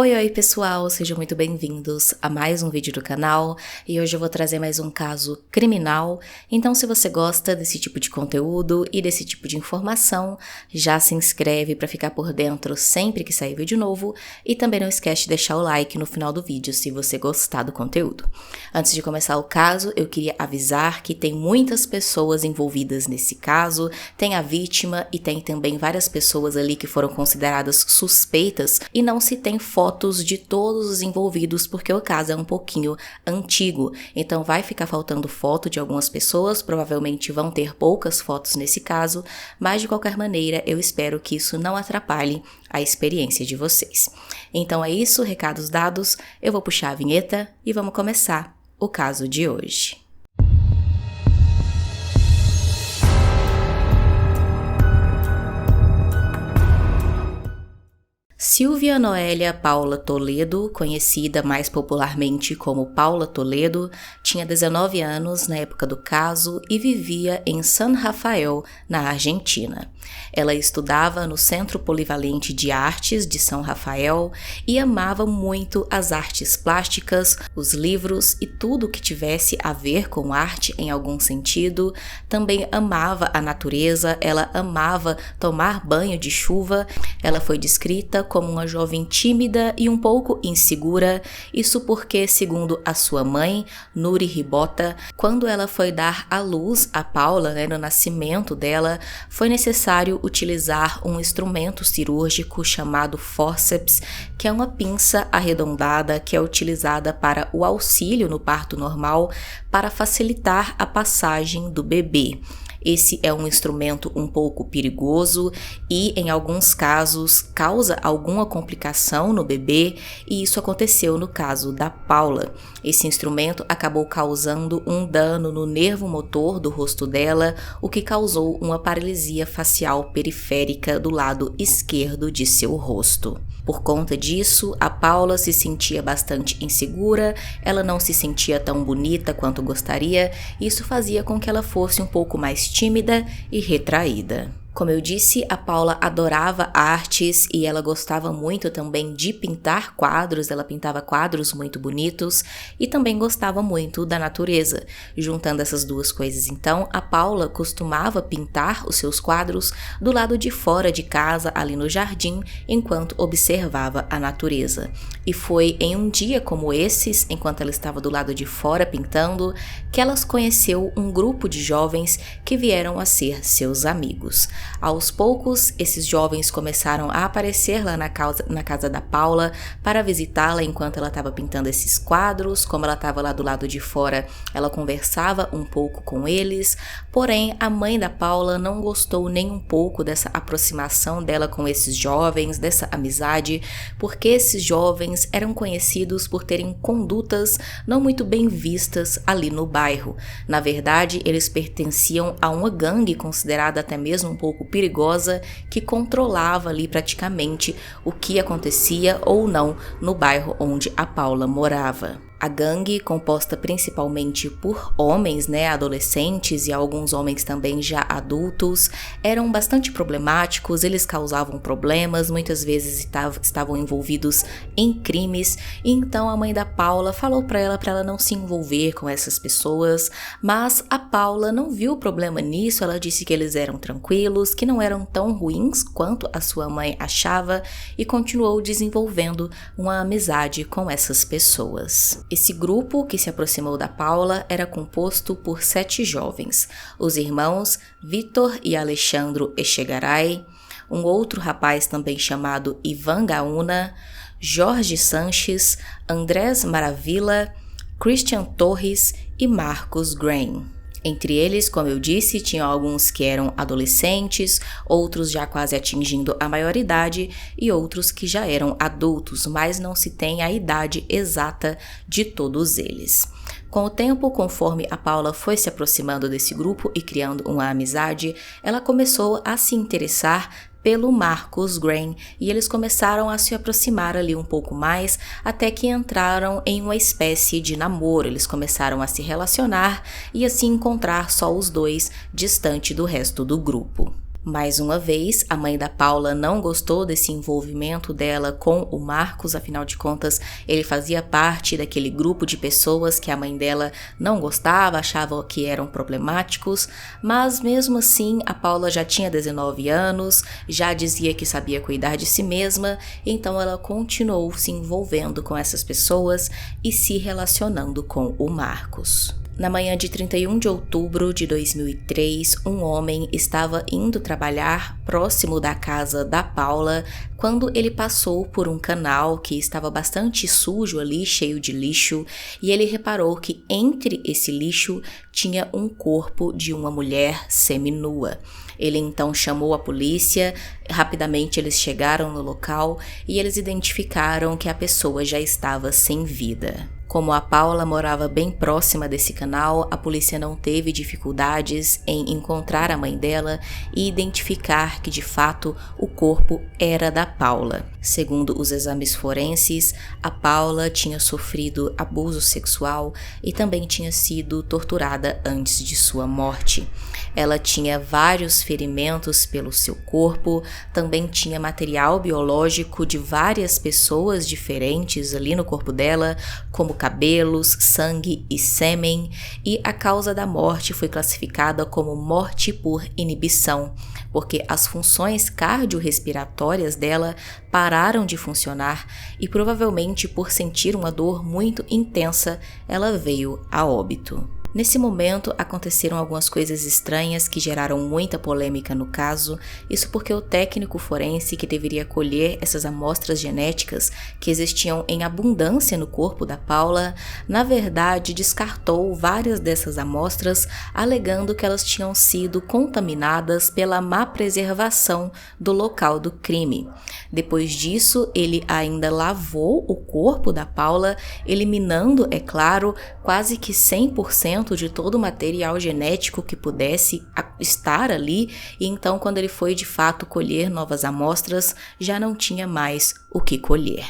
Oi pessoal, sejam muito bem-vindos a mais um vídeo do canal e hoje eu vou trazer mais um caso criminal. Então se você gosta desse tipo de conteúdo e desse tipo de informação, já se inscreve para ficar por dentro sempre que sair vídeo novo e também não esquece de deixar o like no final do vídeo se você gostar do conteúdo. Antes de começar o caso, eu queria avisar que tem muitas pessoas envolvidas nesse caso, tem a vítima e tem também várias pessoas ali que foram consideradas suspeitas e não se tem fotos de todos os envolvidos porque o caso é um pouquinho antigo, então vai ficar faltando foto de algumas pessoas, provavelmente vão ter poucas fotos nesse caso, mas de qualquer maneira eu espero que isso não atrapalhe a experiência de vocês. Então é isso, recados dados, eu vou puxar a vinheta e vamos começar o caso de hoje. Silvia Noélia Paula Toledo, conhecida mais popularmente como Paula Toledo, tinha 19 anos na época do caso e vivia em San Rafael, na Argentina. Ela estudava no Centro Polivalente de Artes de São Rafael e amava muito as artes plásticas, os livros e tudo que tivesse a ver com arte em algum sentido. Também amava a natureza, ela amava tomar banho de chuva. Ela foi descrita como uma jovem tímida e um pouco insegura, isso porque, segundo a sua mãe, Nuri Ribota, quando ela foi dar à luz a Paula, no nascimento dela, foi necessário utilizar um instrumento cirúrgico chamado fórceps, que é uma pinça arredondada que é utilizada para o auxílio no parto normal para facilitar a passagem do bebê. Esse é um instrumento um pouco perigoso e, em alguns casos, causa alguma complicação no bebê, e isso aconteceu no caso da Paula. Esse instrumento acabou causando um dano no nervo motor do rosto dela, o que causou uma paralisia facial periférica do lado esquerdo de seu rosto. Por conta disso, a Paula se sentia bastante insegura, ela não se sentia tão bonita quanto gostaria, e isso fazia com que ela fosse um pouco mais tímida e retraída. Como eu disse, a Paula adorava artes e ela gostava muito também de pintar quadros, ela pintava quadros muito bonitos e também gostava muito da natureza. Juntando essas duas coisas, então, a Paula costumava pintar os seus quadros do lado de fora de casa, ali no jardim, enquanto observava a natureza. E foi em um dia como esses, enquanto ela estava do lado de fora pintando, que ela conheceu um grupo de jovens que vieram a ser seus amigos. Aos poucos, esses jovens começaram a aparecer lá na casa da Paula para visitá-la enquanto ela estava pintando esses quadros. Como ela estava lá do lado de fora, ela conversava um pouco com eles, porém a mãe da Paula não gostou nem um pouco dessa aproximação dela com esses jovens, dessa amizade, porque esses jovens eram conhecidos por terem condutas não muito bem vistas ali no bairro. Na verdade, eles pertenciam a uma gangue considerada até mesmo um pouco perigosa, que controlava ali praticamente o que acontecia ou não no bairro onde a Paula morava. A gangue, composta principalmente por homens, adolescentes e alguns homens também já adultos, eram bastante problemáticos, eles causavam problemas, muitas vezes estavam envolvidos em crimes, e então a mãe da Paula falou para ela não se envolver com essas pessoas, mas a Paula não viu problema nisso, ela disse que eles eram tranquilos, que não eram tão ruins quanto a sua mãe achava, e continuou desenvolvendo uma amizade com essas pessoas. Esse grupo que se aproximou da Paula era composto por 7 jovens, os irmãos Vitor e Alexandro Echegaray, um outro rapaz também chamado Ivan Gauna, Jorge Sanches, Andrés Maravilla, Christian Torres e Marcos Graham. Entre eles, como eu disse, tinham alguns que eram adolescentes, outros já quase atingindo a maioridade e outros que já eram adultos, mas não se tem a idade exata de todos eles. Com o tempo, conforme a Paula foi se aproximando desse grupo e criando uma amizade, ela começou a se interessar pelo Marcos Graham e eles começaram a se aproximar ali um pouco mais até que entraram em uma espécie de namoro. Eles começaram a se relacionar e assim encontrar só os dois distante do resto do grupo. Mais uma vez, a mãe da Paula não gostou desse envolvimento dela com o Marcos, afinal de contas, ele fazia parte daquele grupo de pessoas que a mãe dela não gostava, achava que eram problemáticos, mas mesmo assim, a Paula já tinha 19 anos, já dizia que sabia cuidar de si mesma, então ela continuou se envolvendo com essas pessoas e se relacionando com o Marcos. Na manhã de 31 de outubro de 2003, um homem estava indo trabalhar próximo da casa da Paula quando ele passou por um canal que estava bastante sujo ali, cheio de lixo, e ele reparou que entre esse lixo tinha um corpo de uma mulher seminua. Ele então chamou a polícia, rapidamente eles chegaram no local e eles identificaram que a pessoa já estava sem vida. Como a Paula morava bem próxima desse canal, a polícia não teve dificuldades em encontrar a mãe dela e identificar que de fato o corpo era da Paula. Segundo os exames forenses, a Paula tinha sofrido abuso sexual e também tinha sido torturada antes de sua morte. Ela tinha vários ferimentos pelo seu corpo, também tinha material biológico de várias pessoas diferentes ali no corpo dela, como cabelos, sangue e sêmen, e a causa da morte foi classificada como morte por inibição, porque as funções cardiorrespiratórias dela pararam de funcionar e provavelmente por sentir uma dor muito intensa, ela veio a óbito. Nesse momento, aconteceram algumas coisas estranhas que geraram muita polêmica no caso, isso porque o técnico forense que deveria colher essas amostras genéticas que existiam em abundância no corpo da Paula, na verdade descartou várias dessas amostras, alegando que elas tinham sido contaminadas pela má preservação do local do crime. Depois disso, ele ainda lavou o corpo da Paula, eliminando, é claro, quase que 100% de todo o material genético que pudesse estar ali, e então quando ele foi de fato colher novas amostras, já não tinha mais o que colher.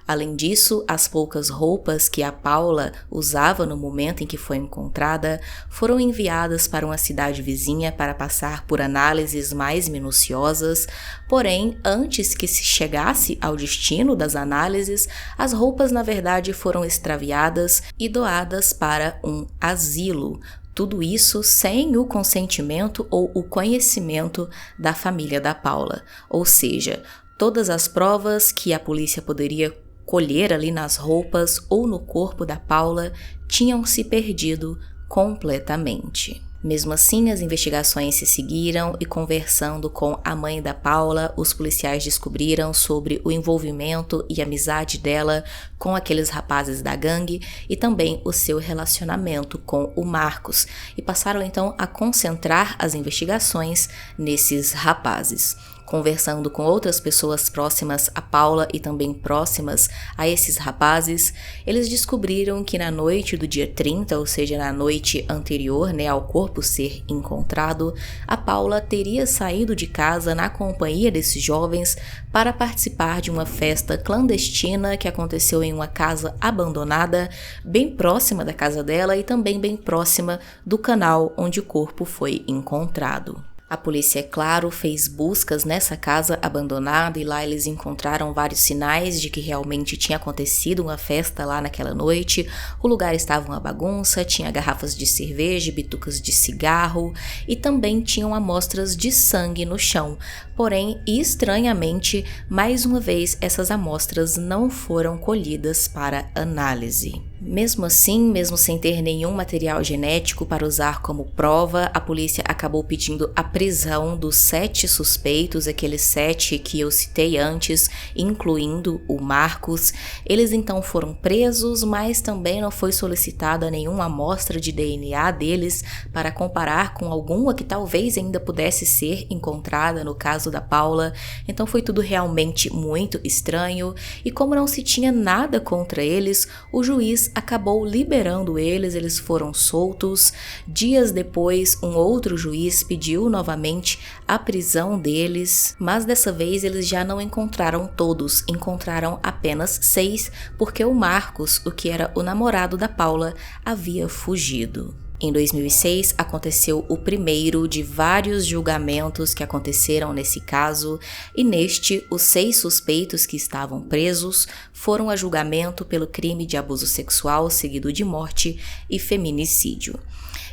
Além disso, as poucas roupas que a Paula usava no momento em que foi encontrada foram enviadas para uma cidade vizinha para passar por análises mais minuciosas, porém, antes que se chegasse ao destino das análises, as roupas na verdade foram extraviadas e doadas para um asilo. Tudo isso sem o consentimento ou o conhecimento da família da Paula, ou seja, todas as provas que a polícia poderia colher ali nas roupas ou no corpo da Paula tinham se perdido completamente. Mesmo assim, as investigações se seguiram e, conversando com a mãe da Paula, os policiais descobriram sobre o envolvimento e amizade dela com aqueles rapazes da gangue e também o seu relacionamento com o Marcos, e passaram então a concentrar as investigações nesses rapazes. Conversando com outras pessoas próximas a Paula e também próximas a esses rapazes, eles descobriram que na noite do dia 30, ou seja, na noite anterior, ao corpo ser encontrado, a Paula teria saído de casa na companhia desses jovens para participar de uma festa clandestina que aconteceu em uma casa abandonada, bem próxima da casa dela e também bem próxima do canal onde o corpo foi encontrado. A polícia, é claro, fez buscas nessa casa abandonada e lá eles encontraram vários sinais de que realmente tinha acontecido uma festa lá naquela noite. O lugar estava uma bagunça, tinha garrafas de cerveja, bitucas de cigarro e também tinham amostras de sangue no chão. Porém, estranhamente, mais uma vez essas amostras não foram colhidas para análise. Mesmo assim, mesmo sem ter nenhum material genético para usar como prova, a polícia acabou pedindo a prisão dos 7 suspeitos, aqueles 7 que eu citei antes, incluindo o Marcos. Eles então foram presos, mas também não foi solicitada nenhuma amostra de DNA deles para comparar com alguma que talvez ainda pudesse ser encontrada no caso da Paula. Então foi tudo realmente muito estranho, e como não se tinha nada contra eles, o juiz acabou liberando eles foram soltos. Dias depois, um outro juiz pediu novamente a prisão deles, mas dessa vez eles já não encontraram todos, encontraram apenas 6, porque o Marcos, o que era o namorado da Paula, havia fugido. Em 2006, aconteceu o primeiro de vários julgamentos que aconteceram nesse caso, e neste, os 6 suspeitos que estavam presos foram a julgamento pelo crime de abuso sexual seguido de morte e feminicídio.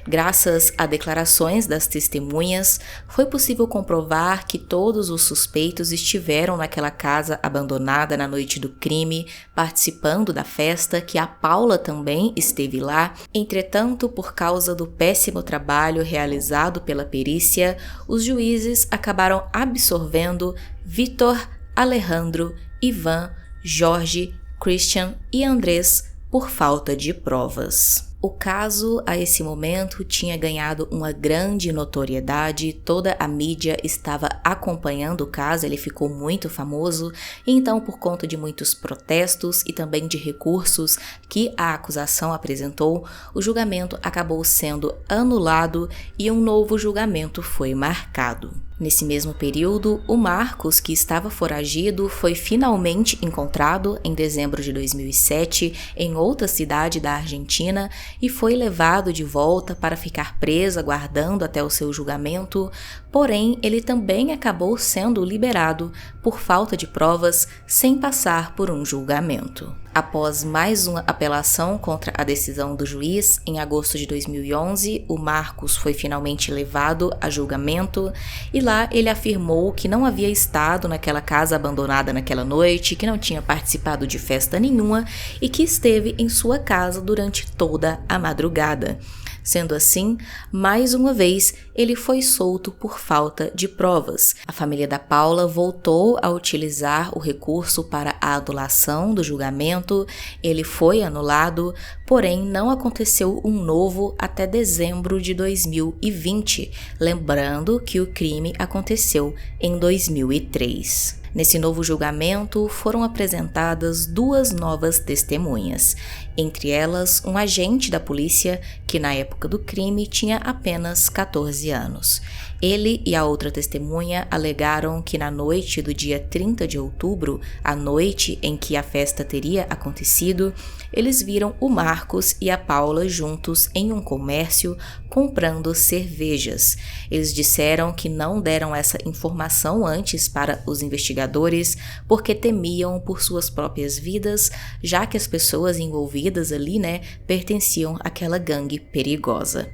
Graças a declarações das testemunhas, foi possível comprovar que todos os suspeitos estiveram naquela casa abandonada na noite do crime, participando da festa, que a Paula também esteve lá. Entretanto, por causa do péssimo trabalho realizado pela perícia, os juízes acabaram absolvendo Vitor, Alejandro, Ivan, Jorge, Christian e Andrés por falta de provas. O caso, a esse momento, tinha ganhado uma grande notoriedade, toda a mídia estava acompanhando o caso, ele ficou muito famoso, e então, por conta de muitos protestos e também de recursos que a acusação apresentou, o julgamento acabou sendo anulado e um novo julgamento foi marcado. Nesse mesmo período, o Marcos, que estava foragido, foi finalmente encontrado em dezembro de 2007 em outra cidade da Argentina e foi levado de volta para ficar preso aguardando até o seu julgamento, porém ele também acabou sendo liberado por falta de provas sem passar por um julgamento. Após mais uma apelação contra a decisão do juiz, em agosto de 2011, o Marcos foi finalmente levado a julgamento e lá ele afirmou que não havia estado naquela casa abandonada naquela noite, que não tinha participado de festa nenhuma e que esteve em sua casa durante toda a madrugada. Sendo assim, mais uma vez, ele foi solto por falta de provas. A família da Paula voltou a utilizar o recurso para a anulação do julgamento, ele foi anulado, porém não aconteceu um novo até dezembro de 2020, lembrando que o crime aconteceu em 2003. Nesse novo julgamento, foram apresentadas 2 novas testemunhas, entre elas um agente da polícia que na época do crime tinha apenas 14 anos. Ele e a outra testemunha alegaram que na noite do dia 30 de outubro, a noite em que a festa teria acontecido, eles viram o Marcos e a Paula juntos em um comércio comprando cervejas. Eles disseram que não deram essa informação antes para os investigadores porque temiam por suas próprias vidas, já que as pessoas envolvidas ali, pertenciam àquela gangue perigosa.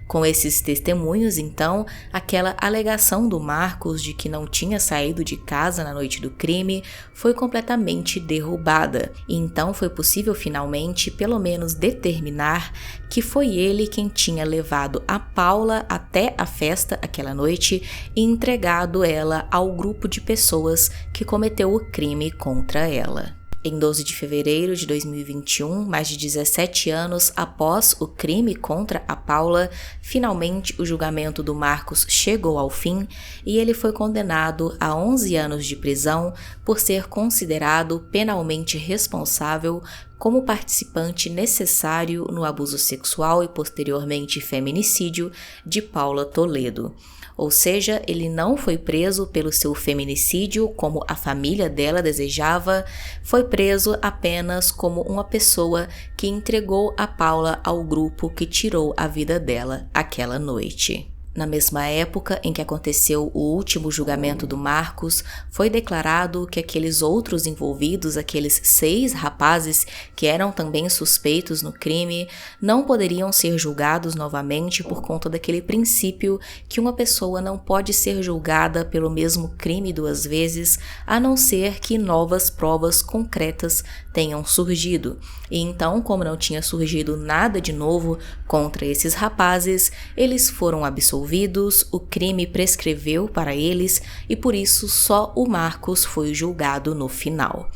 Com esses testemunhos, então, aquela alegação do Marcos de que não tinha saído de casa na noite do crime foi completamente derrubada. E então foi possível finalmente, pelo menos, determinar que foi ele quem tinha levado a Paula até a festa aquela noite e entregado ela ao grupo de pessoas que cometeu o crime contra ela. Em 12 de fevereiro de 2021, mais de 17 anos após o crime contra a Paula, finalmente o julgamento do Marcos chegou ao fim e ele foi condenado a 11 anos de prisão por ser considerado penalmente responsável como participante necessário no abuso sexual e posteriormente feminicídio de Paula Toledo. Ou seja, ele não foi preso pelo seu feminicídio como a família dela desejava, foi preso apenas como uma pessoa que entregou a Paula ao grupo que tirou a vida dela aquela noite. Na mesma época em que aconteceu o último julgamento do Marcos, foi declarado que aqueles outros envolvidos, aqueles 6 rapazes que eram também suspeitos no crime, não poderiam ser julgados novamente por conta daquele princípio que uma pessoa não pode ser julgada pelo mesmo crime 2 vezes, a não ser que novas provas concretas tenham surgido. E então, como não tinha surgido nada de novo contra esses rapazes, eles foram absolvidos, o crime prescreveu para eles e por isso só o Marcos foi julgado no final.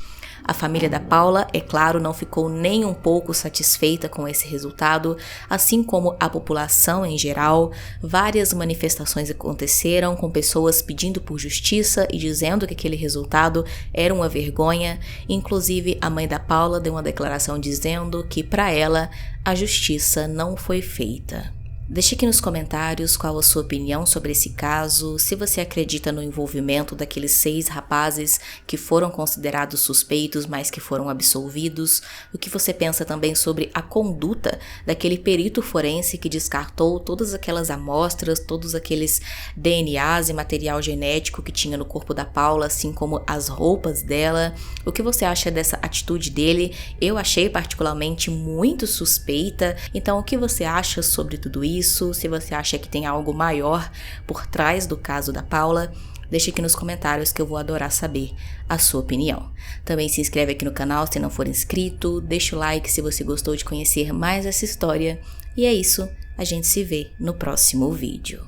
A família da Paula, é claro, não ficou nem um pouco satisfeita com esse resultado, assim como a população em geral. Várias manifestações aconteceram com pessoas pedindo por justiça e dizendo que aquele resultado era uma vergonha. Inclusive, a mãe da Paula deu uma declaração dizendo que, para ela, a justiça não foi feita. Deixe aqui nos comentários qual a sua opinião sobre esse caso, se você acredita no envolvimento daqueles 6 rapazes que foram considerados suspeitos, mas que foram absolvidos, o que você pensa também sobre a conduta daquele perito forense que descartou todas aquelas amostras, todos aqueles DNAs e material genético que tinha no corpo da Paula, assim como as roupas dela. O que você acha dessa atitude dele? Eu achei particularmente muito suspeita. Então, o que você acha sobre tudo isso? Se você acha que tem algo maior por trás do caso da Paula, deixe aqui nos comentários que eu vou adorar saber a sua opinião. Também se inscreve aqui no canal se não for inscrito, deixa o like se você gostou de conhecer mais essa história. E é isso, a gente se vê no próximo vídeo.